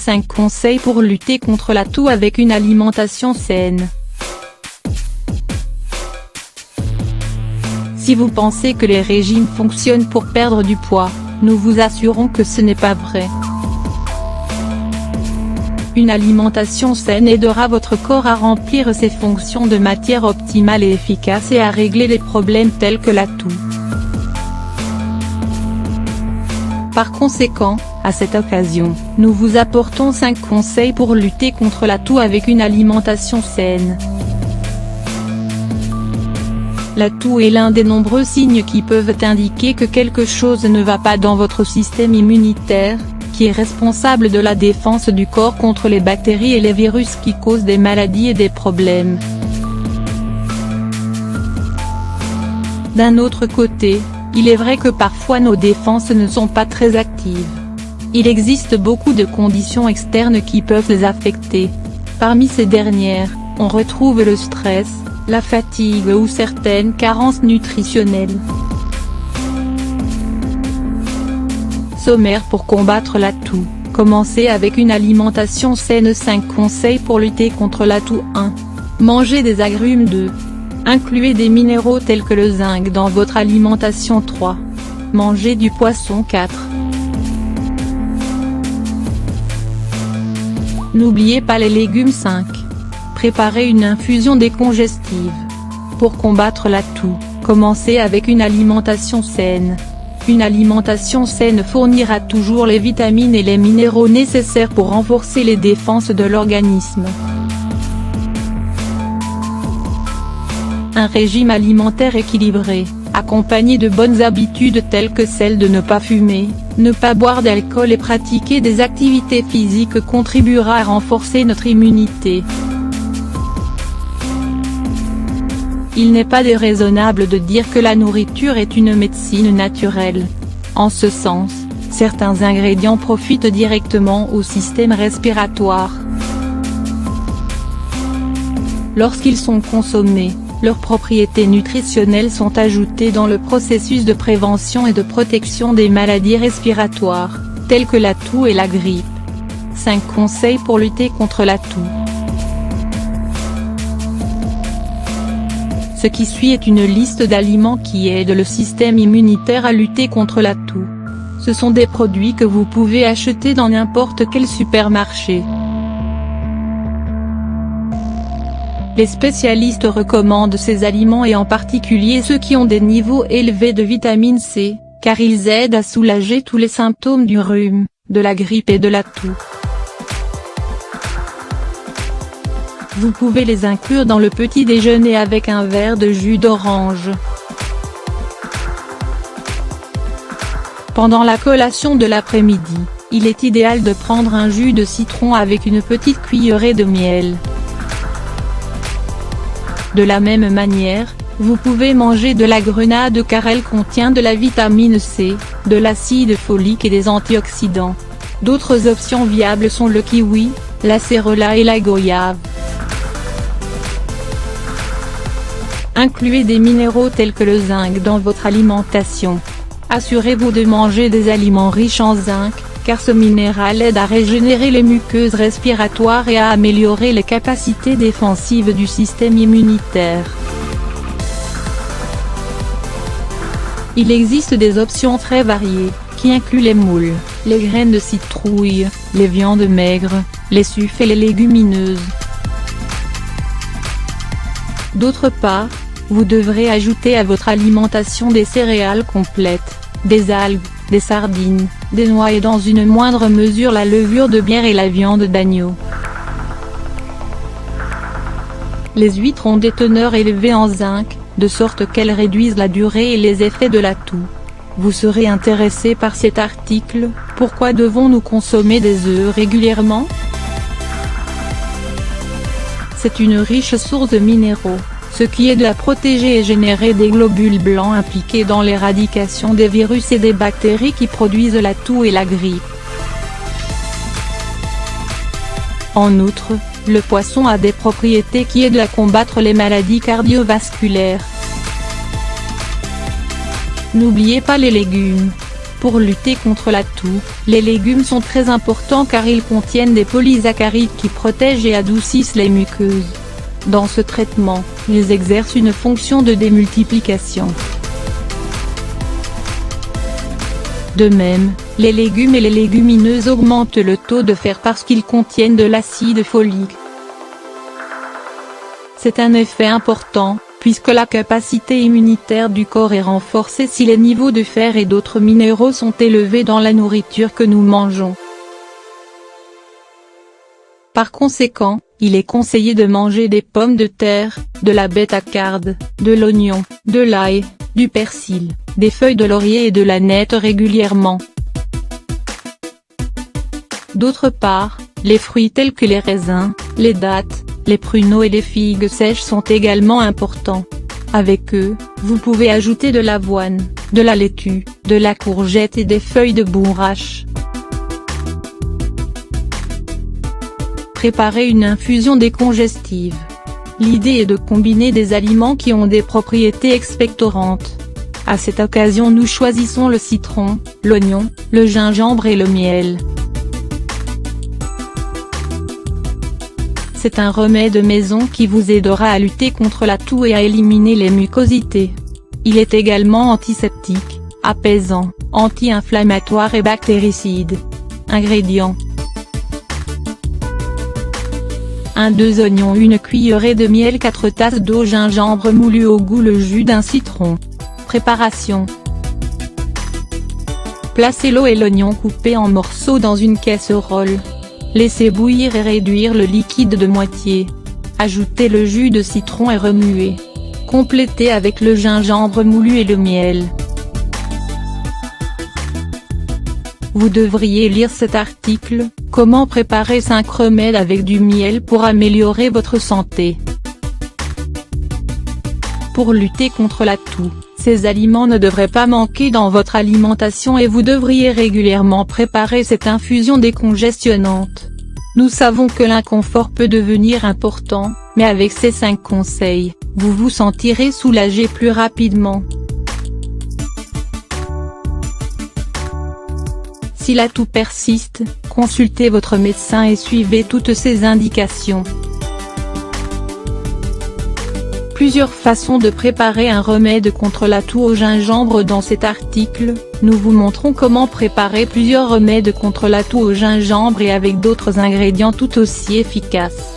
5 conseils pour lutter contre la toux avec une alimentation saine. Si vous pensez que les régimes fonctionnent pour perdre du poids, nous vous assurons que ce n'est pas vrai. Une alimentation saine aidera votre corps à remplir ses fonctions de manière optimale et efficace et à régler les problèmes tels que la toux. Par conséquent, à cette occasion, nous vous apportons 5 conseils pour lutter contre la toux avec une alimentation saine. La toux est l'un des nombreux signes qui peuvent indiquer que quelque chose ne va pas dans votre système immunitaire, qui est responsable de la défense du corps contre les bactéries et les virus qui causent des maladies et des problèmes. D'un autre côté, il est vrai que parfois nos défenses ne sont pas très actives. Il existe beaucoup de conditions externes qui peuvent les affecter. Parmi ces dernières, on retrouve le stress, la fatigue ou certaines carences nutritionnelles. Sommaire pour combattre la toux. Commencez avec une alimentation saine. 5 conseils pour lutter contre la toux. 1. Mangez des agrumes. 2. Incluez des minéraux tels que le zinc dans votre alimentation. 3. Mangez du poisson. 4. N'oubliez pas les légumes. 5. Préparez une infusion décongestive. Pour combattre la toux, commencez avec une alimentation saine. Une alimentation saine fournira toujours les vitamines et les minéraux nécessaires pour renforcer les défenses de l'organisme. Un régime alimentaire équilibré, accompagné de bonnes habitudes telles que celle de ne pas fumer, ne pas boire d'alcool et pratiquer des activités physiques contribuera à renforcer notre immunité. Il n'est pas déraisonnable de dire que la nourriture est une médecine naturelle. En ce sens, certains ingrédients profitent directement au système respiratoire. Lorsqu'ils sont consommés, leurs propriétés nutritionnelles sont ajoutées dans le processus de prévention et de protection des maladies respiratoires, telles que la toux et la grippe. 5 conseils pour lutter contre la toux. Ce qui suit est une liste d'aliments qui aident le système immunitaire à lutter contre la toux. Ce sont des produits que vous pouvez acheter dans n'importe quel supermarché. Les spécialistes recommandent ces aliments et en particulier ceux qui ont des niveaux élevés de vitamine C, car ils aident à soulager tous les symptômes du rhume, de la grippe et de la toux. Vous pouvez les inclure dans le petit déjeuner avec un verre de jus d'orange. Pendant la collation de l'après-midi, il est idéal de prendre un jus de citron avec une petite cuillerée de miel. De la même manière, vous pouvez manger de la grenade car elle contient de la vitamine C, de l'acide folique et des antioxydants. D'autres options viables sont le kiwi, la cérola et la goyave. Incluez des minéraux tels que le zinc dans votre alimentation. Assurez-vous de manger des aliments riches en zinc, car ce minéral aide à régénérer les muqueuses respiratoires et à améliorer les capacités défensives du système immunitaire. Il existe des options très variées, qui incluent les moules, les graines de citrouille, les viandes maigres, les sucres et les légumineuses. D'autre part, vous devrez ajouter à votre alimentation des céréales complètes, des algues, des sardines, des noix et dans une moindre mesure la levure de bière et la viande d'agneau. Les huîtres ont des teneurs élevées en zinc, de sorte qu'elles réduisent la durée et les effets de la toux. Vous serez intéressé par cet article. Pourquoi devons-nous consommer des œufs régulièrement? C'est une riche source de minéraux, ce qui aide à protéger et générer des globules blancs impliqués dans l'éradication des virus et des bactéries qui produisent la toux et la grippe. En outre, le poisson a des propriétés qui aident à combattre les maladies cardiovasculaires. N'oubliez pas les légumes. Pour lutter contre la toux, les légumes sont très importants car ils contiennent des polysaccharides qui protègent et adoucissent les muqueuses. Dans ce traitement, ils exercent une fonction de démultiplication. De même, les légumes et les légumineuses augmentent le taux de fer parce qu'ils contiennent de l'acide folique. C'est un effet important, puisque la capacité immunitaire du corps est renforcée si les niveaux de fer et d'autres minéraux sont élevés dans la nourriture que nous mangeons. Par conséquent, il est conseillé de manger des pommes de terre, de la bêta-carotène, de l'oignon, de l'ail, du persil, des feuilles de laurier et de l'aneth régulièrement. D'autre part, les fruits tels que les raisins, les dattes, les pruneaux et les figues sèches sont également importants. Avec eux, vous pouvez ajouter de l'avoine, de la laitue, de la courgette et des feuilles de bourrache. Préparer une infusion décongestive. L'idée est de combiner des aliments qui ont des propriétés expectorantes. À cette occasion nous choisissons le citron, l'oignon, le gingembre et le miel. C'est un remède maison qui vous aidera à lutter contre la toux et à éliminer les mucosités. Il est également antiseptique, apaisant, anti-inflammatoire et bactéricide. Ingrédients. 1-2 oignons, 1 cuillerée de miel, 4 tasses d'eau, gingembre moulu au goût, le jus d'un citron. Préparation. Placez l'eau et l'oignon coupé en morceaux dans une casserole. Laissez bouillir et réduire le liquide de moitié. Ajoutez le jus de citron et remuez. Complétez avec le gingembre moulu et le miel. Vous devriez lire cet article, Comment préparer 5 remèdes avec du miel pour améliorer votre santé. Pour lutter contre la toux, ces aliments ne devraient pas manquer dans votre alimentation et vous devriez régulièrement préparer cette infusion décongestionnante. Nous savons que l'inconfort peut devenir important, mais avec ces 5 conseils, vous vous sentirez soulagé plus rapidement. Si la toux persiste, consultez votre médecin et suivez toutes ces indications. Plusieurs façons de préparer un remède contre la toux au gingembre. Dans cet article, nous vous montrons comment préparer plusieurs remèdes contre la toux au gingembre et avec d'autres ingrédients tout aussi efficaces.